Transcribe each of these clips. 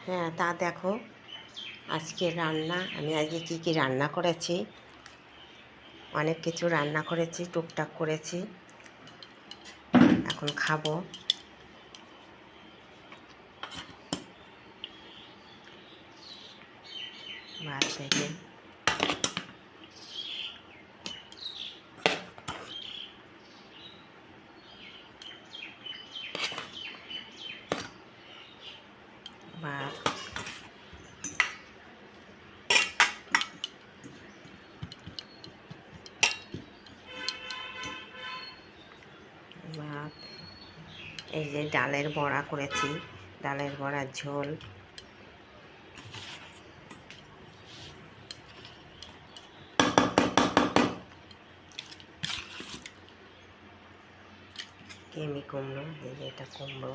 হ্যাঁ, তা দেখো আজকের রান্না। আমি আজকে কি কি রান্না করেছি, অনেক কিছু রান্না করেছি, টুকটাক করেছি। এখন খাবো। ভাত থেকে ভাত, ভাত, এই যে ডালের বড়া করেছি, ডালের বড়ার ঝোল, কেমি কুমড়ো, এই যে এটা কুমড়ো,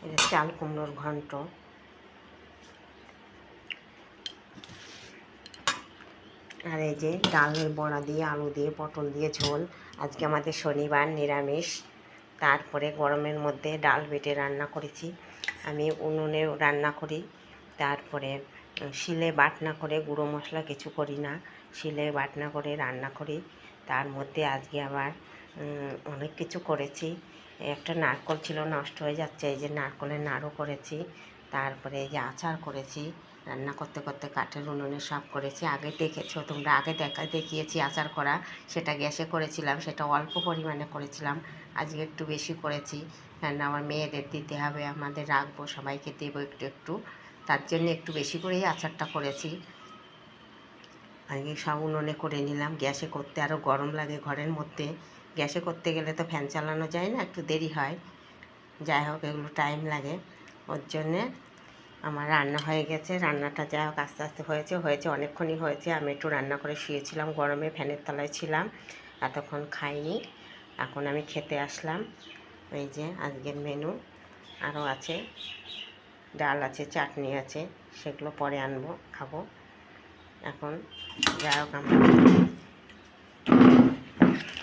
এটা চাল কুমড়োর ঘন্ট, আর এই যে ডালের বড়া দিয়ে আলু দিয়ে পটল দিয়ে ঝোল। আজকে আমাদের শনিবার, নিরামিষ। তারপরে গরমের মধ্যে ডাল বেটে রান্না করেছি। আমি উনুনে রান্না করি, তারপরে শিলে বাটনা করে, গুঁড়ো মশলা কিছু করি না, শিলে বাটনা করে রান্না করি। তার মধ্যে আজকে আবার অনেক কিছু করেছি। একটা নারকেল ছিল, নষ্ট হয়ে যাচ্ছে, এই যে নারকেলের নাড়ু করেছি। তারপরে এই যে আচার করেছি। রান্না করতে করতে কাঠের উনুনে সব করেছি। আগে দেখেছো তোমরা, আগে দেখিয়েছি আচার করা। সেটা গ্যাসে করেছিলাম, সেটা অল্প পরিমাণে করেছিলাম। আজকে একটু বেশি করেছি, কেন আমার মেয়েদের দিতে হবে, আমাদের রাখবো, সবাইকে দেবো একটু একটু। তার জন্য একটু বেশি করেই আচারটা করেছি। আগে সব উনুনে করে নিলাম। গ্যাসে করতে আরও গরম লাগে ঘরের মধ্যে। গ্যাসে করতে গেলে তো ফ্যান চালানো যায় না, একটু দেরি হয়। যাই হোক, এগুলো টাইম লাগে। ওর জন্যে আমার রান্না হয়ে গেছে। রান্নাটা যাই হোক আস্তে আস্তে হয়েছে অনেকক্ষণই হয়েছে। আমি একটু রান্না করে শুয়েছিলাম, গরমে ফ্যানের তলায় ছিলাম, এতক্ষণ খাইনি। এখন আমি খেতে আসলাম। এই যে আজকের মেনু আরও আছে, ডাল আছে, চাটনি আছে, সেগুলো পরে আনবো, খাবো। এখন যাই হোক আমরা